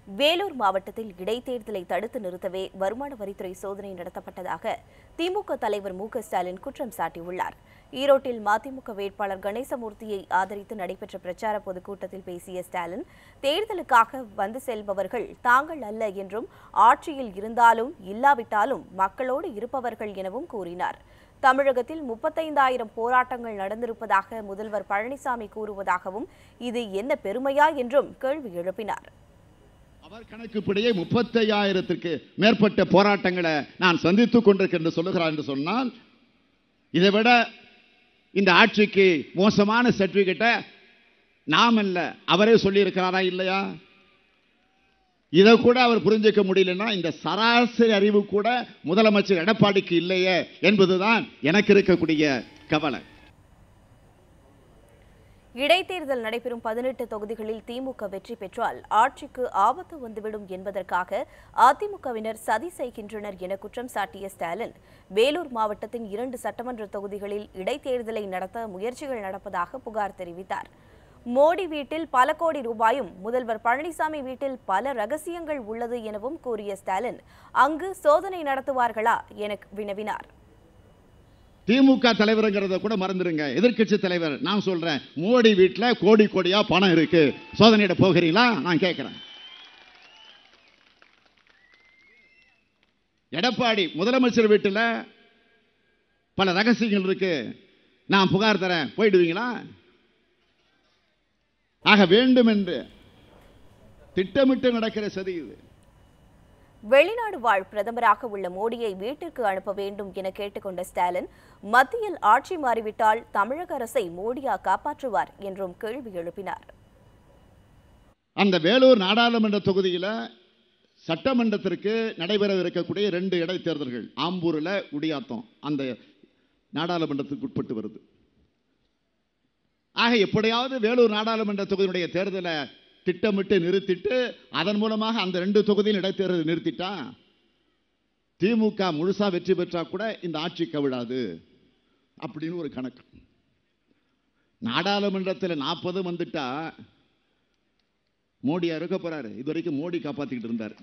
வேலூர் மாவட்டத்தில் இடைத்தேர்தலை தடுத்து நிறுத்தவே வருமான வரித்துறை சோதனை நடத்தப்பட்டதாக திமுக தலைவர் மு.க.ஸ்டாலின் குற்றம் சாட்டியுள்ளார். ஈரோட்டில் மதிமுக வேட்பாளர் கணேசமூர்த்தியை ஆதரித்து நடைபெற்ற பிரச்சார பொதுக்கூட்டத்தில் பேசிய ஸ்டாலின், தேர்தலுக்காக வந்து செல்பவர்கள் தாங்கள் அல்ல என்றும், ஆட்சியில் இருந்தாலும் இல்லாவிட்டாலும் மக்களோடு இருப்பவர்கள் எனவும் கூறினார். தமிழகத்தில் 35,000 போராட்டங்கள் நடந்திருப்பதாக முதல்வர் பழனிசாமி கூறுவதாகவும், இது என்ன பெருமையா என்றும் கேள்வி எழுப்பினார். அவர் கணக்குப்படியே 35,000க்கு மேற்பட்ட போராட்டங்களை நான் சந்தித்துக் கொண்டிருக்கிறேன் என்று சொல்லுகிறார் என்று சொன்னால், இதைவிட இந்த ஆட்சிக்கு மோசமான சர்டிபிகேட்டை நாம் அல்ல அவரே சொல்லி இருக்கிறாரா இல்லையா? இதை கூட அவர் புரிஞ்சுக்க முடியலன்னா இந்த சராசரி அறிவு கூட முதலமைச்சர் எடப்பாடிக்கு இல்லையே என்பதுதான் எனக்கு இருக்கக்கூடிய கவலை. இடைத்தேர்தல் நடைபெறும் 18 தொகுதிகளில் திமுக வெற்றி பெற்றால் ஆட்சிக்கு ஆபத்து வந்துவிடும் என்பதற்காக அதிமுகவினர் சதி செய்கின்றனர் என குற்றம் சாட்டிய ஸ்டாலின், வேலூர் மாவட்டத்தின் 2 சட்டமன்ற தொகுதிகளில் இடைத்தேர்தலை நடத்த முயற்சிகள் நடப்பதாக புகார் தெரிவித்தார். மோடி வீட்டில் பல கோடி ரூபாயும், முதல்வர் பழனிசாமி வீட்டில் பல ரகசியங்கள் உள்ளது எனவும் கூறிய ஸ்டாலின், அங்கு சோதனை நடத்துவார்களா என வினவினார். திமுக தலைவருங்கிறத கூட மறந்துருங்க, எதிர்க்கட்சி தலைவர் நான் சொல்றேன், மோடி வீட்டில் கோடி கோடியா பணம் இருக்கு, சோதனையிட போகிறீங்களா? நான் கேட்கிறேன். எடப்பாடி முதலமைச்சர் வீட்டில் பல ரகசியங்கள் இருக்கு, நான் புகார் தரேன், போயிடுவீங்களா? ஆக வேண்டும் என்று திட்டமிட்டு நடக்கிற சதி இது. வெளிநாடு வாழ் பிரதமராக உள்ள மோடியை வீட்டிற்கு அனுப்ப வேண்டும் என கேட்டுக்கொண்ட ஸ்டாலின், மத்தியில் ஆட்சி மாறிவிட்டால் தமிழக அரசை மோடியா காப்பாற்றுவார் என்றும் கேள்வி எழுப்பினார். அந்த வேலூர் நாடாளுமன்ற தொகுதியில் சட்டமன்றத்திற்கு நடைபெறவிருக்கக்கூடிய 2 இடைத்தேர்தல்கள், ஆம்பூரில் குடியாத்தம் அந்த நாடாளுமன்றத்துக்கு உட்பட்டு வருது. ஆக எப்படியாவது வேலூர் நாடாளுமன்ற தொகுதியுடைய தேர்தலை திட்டமிட்டு நிறுத்திட்டு அதன் மூலமாக அந்த 2 தொகுதியில் இடைத்தேர்தலை நிறுத்திட்டா திமுக முழுசா வெற்றி பெற்றா கூட இந்த ஆட்சி கவிழாது அப்படின்னு ஒரு கணக்கு. நாடாளுமன்றத்தில் 40 வந்துட்டா மோடியா இருக்க போறாரு. இதுவரைக்கும் மோடி காப்பாத்திக்கிட்டு இருந்தார்.